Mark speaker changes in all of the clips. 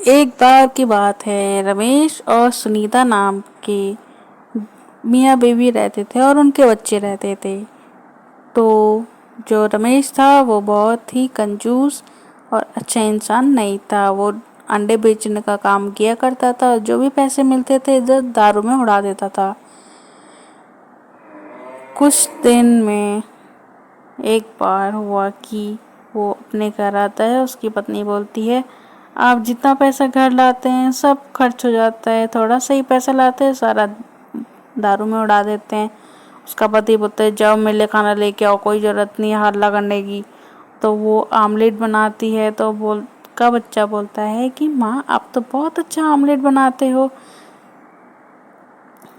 Speaker 1: एक बार की बात है, रमेश और सुनीता नाम के मियाँ बीवी रहते थे और उनके बच्चे रहते थे। तो जो रमेश था वो बहुत ही कंजूस और अच्छा इंसान नहीं था। वो अंडे बेचने का काम किया करता था, जो भी पैसे मिलते थे इधर दारू में उड़ा देता था। कुछ दिन में एक बार हुआ कि वो अपने घर आता है। उसकी पत्नी बोलती है, आप जितना पैसा घर लाते हैं सब खर्च हो जाता है, थोड़ा सा ही पैसा लाते हैं सारा दारू में उड़ा देते हैं। उसका पति बोलता है, जाओ मेरे लिए खाना लेके आओ, कोई ज़रूरत नहीं है हल्ला करने की। तो वो आमलेट बनाती है तो बोल का बच्चा बोलता है कि माँ आप तो बहुत अच्छा आमलेट बनाते हो।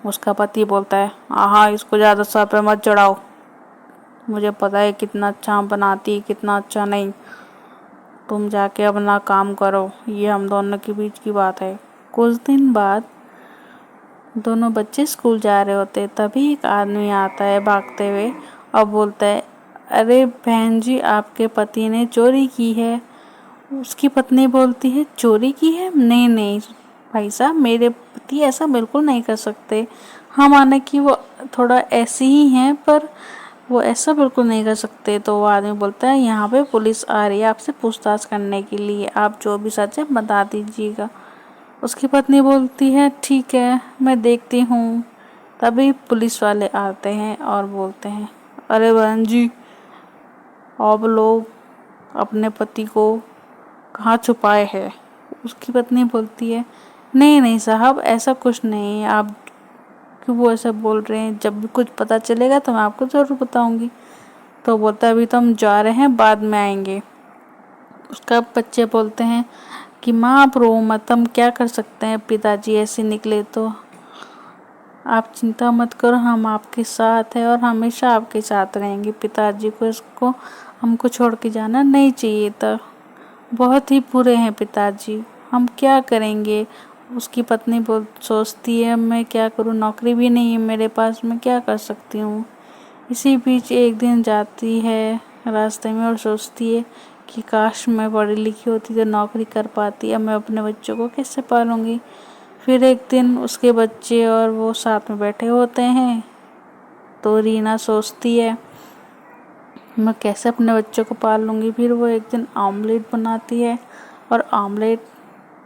Speaker 1: उसका पति बोलता है, हाँ इसको ज़्यादा सर पे मत चढ़ाओ, मुझे पता है कितना अच्छा आम बनाती है कितना अच्छा नहीं। तुम जाके अपना काम करो, ये हम दोनों के बीच की बात है। कुछ दिन बाद दोनों बच्चे स्कूल जा रहे होते तभी एक आदमी आता है भागते हुए और बोलता है, अरे बहन जी आपके पति ने चोरी की है। उसकी पत्नी बोलती है, चोरी की है? नहीं नहीं भाई साहब, मेरे पति ऐसा बिल्कुल नहीं कर सकते। हाँ माने कि वो थोड़ा ऐसी ही हैं, पर वो ऐसा बिल्कुल नहीं कर सकते। तो वो आदमी बोलता है, यहाँ पे पुलिस आ रही है आपसे पूछताछ करने के लिए, आप जो भी सच है बता दीजिएगा। उसकी पत्नी बोलती है, ठीक है मैं देखती हूँ। तभी पुलिस वाले आते हैं और बोलते हैं, अरे बहन जी आप लोग अपने पति को कहाँ छुपाए हैं? उसकी पत्नी बोलती है, नहीं नहीं साहब ऐसा कुछ नहीं है, आप क्यों वो ऐसा बोल रहे हैं, जब भी कुछ पता चलेगा तो मैं आपको ज़रूर बताऊंगी। तो बोलता है, अभी तो हम जा रहे हैं बाद में आएंगे। उसका बच्चे बोलते हैं कि माँ आप रो मत, हम क्या कर सकते हैं, पिताजी ऐसे निकले तो। आप चिंता मत करो, हम आपके साथ हैं और हमेशा आपके साथ रहेंगे। पिताजी को इसको हमको छोड़ के जाना नहीं चाहिए था, बहुत ही बुरे हैं पिताजी, हम क्या करेंगे। उसकी पत्नी बोल सोचती है, मैं क्या करूं, नौकरी भी नहीं है मेरे पास, मैं क्या कर सकती हूँ। इसी बीच एक दिन जाती है रास्ते में और सोचती है कि काश मैं पढ़ी लिखी होती तो नौकरी कर पाती, अब मैं अपने बच्चों को कैसे पालूंगी। फिर एक दिन उसके बच्चे और वो साथ में बैठे होते हैं तो रीना सोचती है, मैं कैसे अपने बच्चों को पाल लूँगी। फिर वो एक दिन आमलेट बनाती है और आमलेट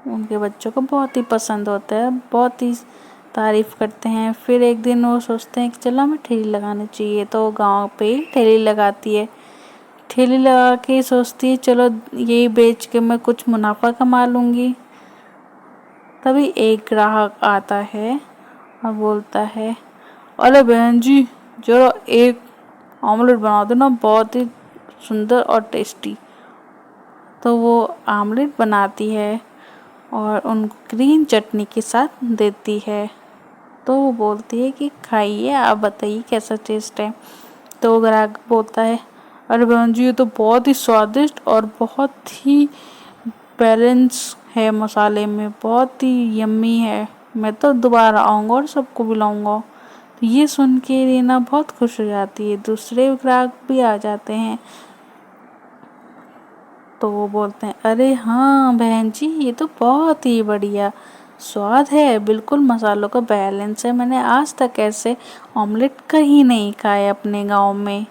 Speaker 1: उनके बच्चों को बहुत ही पसंद होता है, बहुत ही तारीफ़ करते हैं। फिर एक दिन वो सोचते हैं कि चलो हमें ठेली लगानी चाहिए, तो गांव पे ही ठेली लगाती है। ठेली लगा के सोचती है चलो यही बेच के मैं कुछ मुनाफा कमा लूँगी। तभी एक ग्राहक आता है और बोलता है, अरे बहन जी जरा एक ऑमलेट बना देना, बहुत ही सुंदर और टेस्टी। तो वो आमलेट बनाती है और उनको ग्रीन चटनी के साथ देती है। तो वो बोलती है कि खाइए आप बताइए कैसा टेस्ट है। तो वो ग्राहक बोलता है, अरे बहन जी ये तो बहुत ही स्वादिष्ट और बहुत ही बैलेंस है, मसाले में बहुत ही यम्मी है, मैं तो दोबारा आऊँगा और सबको बुलाऊँगा। तो ये सुन के रीना बहुत खुश हो जाती है, दूसरे ग्राहक भी आ जाते हैं। तो वो बोलते हैं, अरे हाँ बहन जी ये तो बहुत ही बढ़िया स्वाद है, बिल्कुल मसालों का बैलेंस है, मैंने आज तक ऐसे ऑमलेट कहीं नहीं खाए अपने गांव में।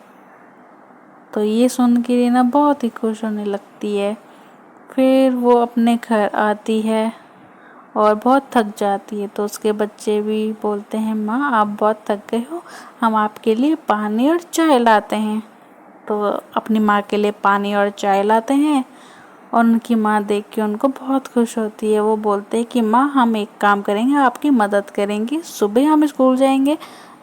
Speaker 1: तो ये सुन के रीना बहुत ही खुश होने लगती है। फिर वो अपने घर आती है और बहुत थक जाती है। तो उसके बच्चे भी बोलते हैं, माँ आप बहुत थक गए हो, हम आपके लिए पानी और चाय लाते हैं। तो अपनी माँ के लिए पानी और चाय लाते हैं और उनकी माँ देख के उनको बहुत खुश होती है। वो बोलते हैं कि माँ हम एक काम करेंगे, आपकी मदद करेंगे, सुबह हम स्कूल जाएंगे,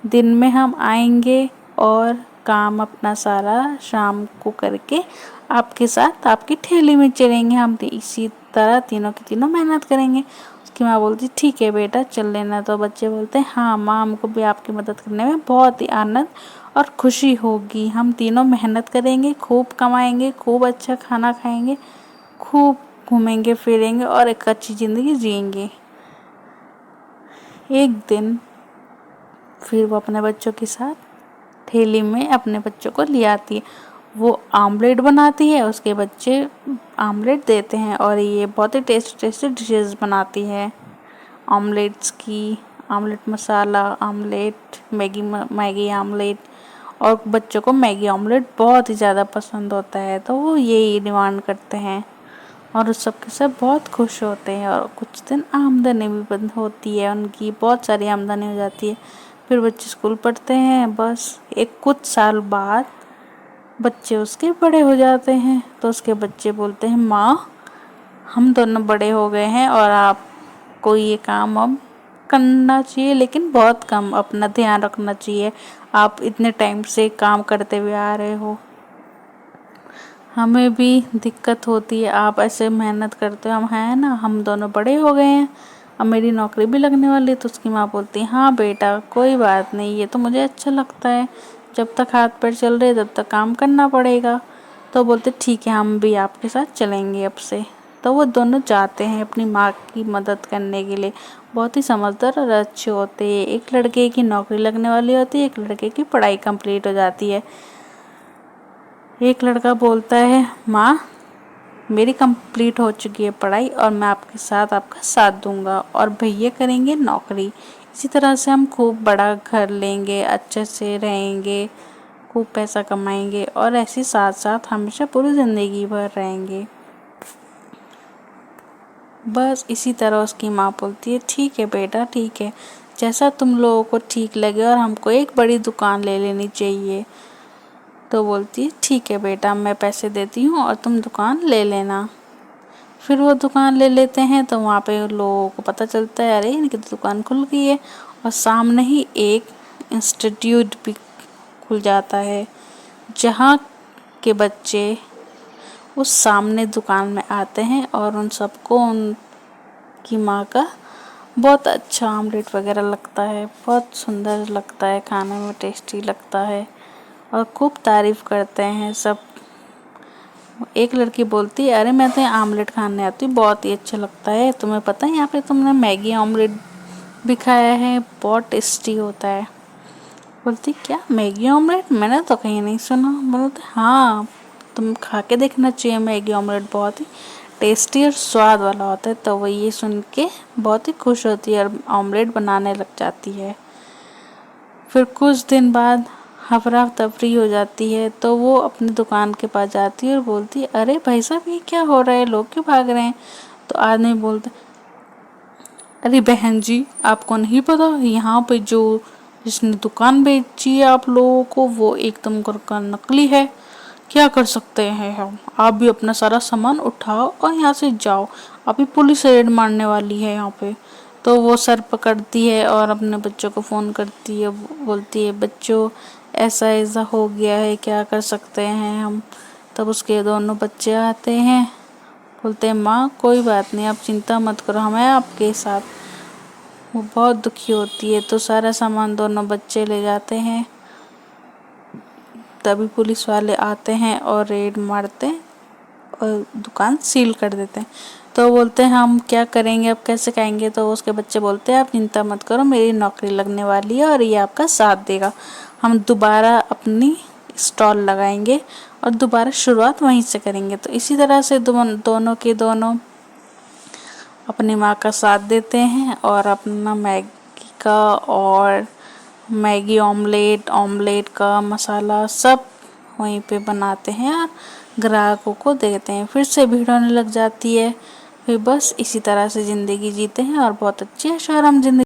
Speaker 1: दिन में हम आएंगे और काम अपना सारा शाम को करके आपके साथ आपकी ठेली में चलेंगे, हम इसी तरह तीनों की तीनों मेहनत करेंगे। उसकी माँ बोलती ठीक है बेटा चल लेना। तो बच्चे बोलते हैं, हाँ माँ हमको भी आपकी मदद करने में बहुत ही आनंद और खुशी होगी, हम तीनों मेहनत करेंगे, खूब कमाएंगे, खूब अच्छा खाना खाएंगे, खूब घूमेंगे फिरेंगे और एक अच्छी ज़िंदगी जिएंगे। एक दिन फिर वो अपने बच्चों के साथ ठेली में अपने बच्चों को ले आती है वो आमलेट बनाती है, उसके बच्चे आमलेट देते हैं और ये बहुत ही टेस्टी टेस्टी डिशेस बनाती है ऑमलेट्स की। आमलेट मसाला आमलेट, मैगी आमलेट, और बच्चों को मैगी ऑमलेट बहुत ही ज़्यादा पसंद होता है, तो वो यही डिमांड करते हैं और उस सब के सब बहुत खुश होते हैं। और कुछ दिन आमदनी भी बंद होती है उनकी, बहुत सारी आमदनी हो जाती है। फिर बच्चे स्कूल पढ़ते हैं, बस एक कुछ साल बाद बच्चे उसके बड़े हो जाते हैं, तो उसके बच्चे बोलते हैं माँ हम दोनों बड़े हो गए हैं और आपको ये काम अब करना चाहिए, लेकिन बहुत कम, अपना ध्यान रखना चाहिए, आप इतने टाइम से काम करते हुए आ रहे हो, हमें भी दिक्कत होती है, आप ऐसे मेहनत करते हो, हम हैं ना, हम दोनों बड़े हो गए हैं, अब मेरी नौकरी भी लगने वाली है। तो उसकी माँ बोलती है हाँ बेटा कोई बात नहीं, ये तो मुझे अच्छा लगता है, जब तक हाथ पैर चल रहे तब तक काम करना पड़ेगा। तो बोलते ठीक है हम भी आपके साथ चलेंगे अब से। तो वो दोनों जाते हैं अपनी माँ की मदद करने के लिए। बहुत ही समझदार और अच्छे होते हैं। एक लड़के की नौकरी लगने वाली होती है, एक लड़के की पढ़ाई कंप्लीट हो जाती है। एक लड़का बोलता है माँ मेरी कंप्लीट हो चुकी है पढ़ाई और मैं आपके साथ आपका साथ दूंगा, और भैया करेंगे नौकरी। इसी तरह से हम खूब बड़ा घर लेंगे, अच्छे से रहेंगे, खूब पैसा कमाएंगे और ऐसे साथ साथ हमेशा पूरी ज़िंदगी भर रहेंगे। बस इसी तरह उसकी माँ बोलती है ठीक है बेटा ठीक है, जैसा तुम लोगों को ठीक लगे, और हमको एक बड़ी दुकान ले लेनी चाहिए। तो बोलती है ठीक है बेटा मैं पैसे देती हूँ और तुम दुकान ले लेना। फिर वो दुकान ले लेते हैं, तो वहाँ पे लोगों को पता चलता है अरे इनकी तो दुकान खुल गई है, और सामने ही एक इंस्टीट्यूट भी खुल जाता है, जहाँ के बच्चे उस सामने दुकान में आते हैं और उन सबको उनकी माँ का बहुत अच्छा आमलेट वगैरह लगता है, बहुत सुंदर लगता है, खाने में टेस्टी लगता है और खूब तारीफ़ करते हैं सब। एक लड़की बोलती है अरे मैं तो आमलेट खाने आती हूँ, बहुत ही अच्छा लगता है, तुम्हें पता है यहाँ पे तुमने मैगी ऑमलेट भी खाया है, बहुत टेस्टी होता है। बोलती क्या मैगी ऑमलेट, मैंने तो कहीं नहीं सुना। बोलते हाँ तुम खा के देखना चाहिए, मैगी ऑमलेट बहुत ही टेस्टी और स्वाद वाला होता है। तो वो ये सुन के बहुत ही खुश होती है और ऑमलेट बनाने लग जाती है। फिर कुछ दिन बाद हफरा तफरी हो जाती है, तो वो अपनी दुकान के पास जाती है और बोलती है अरे भाई साहब ये क्या हो रहा है, लोग क्यों भाग रहे हैं। तो आदमी बोलते अरे बहन जी आपको नहीं पता यहाँ पे जो जिसने दुकान बेची है आप लोगों को वो एकदम का नकली है, क्या कर सकते हैं हम, आप भी अपना सारा सामान उठाओ और यहाँ से जाओ, अभी पुलिस रेड मारने वाली है यहाँ पे। तो वो सर पकड़ती है और अपने बच्चों को फ़ोन करती है, बोलती है बच्चों ऐसा ऐसा हो गया है, क्या कर सकते हैं हम। तब उसके दोनों बच्चे आते हैं, बोलते हैं माँ कोई बात नहीं आप चिंता मत करो, हम हैं आपके साथ। वो बहुत दुखी होती है, तो सारा सामान दोनों बच्चे ले जाते हैं। तभी पुलिस वाले आते हैं और रेड मारते हैं और दुकान सील कर देते हैं। तो बोलते हैं हम क्या करेंगे अब, कैसे खाएंगे। तो उसके बच्चे बोलते हैं आप चिंता मत करो, मेरी नौकरी लगने वाली है और ये आपका साथ देगा, हम दोबारा अपनी स्टॉल लगाएंगे और दोबारा शुरुआत वहीं से करेंगे। तो इसी तरह से दोनों के दोनों अपनी माँ का साथ देते हैं और अपना मैगी का और मैगी ऑमलेट का मसाला सब वहीं पे बनाते हैं और ग्राहकों को देते हैं। फिर से भीड़ होने लग जाती है। फिर बस इसी तरह से ज़िंदगी जीते हैं और बहुत अच्छी ऐशो आराम ज़िंदगी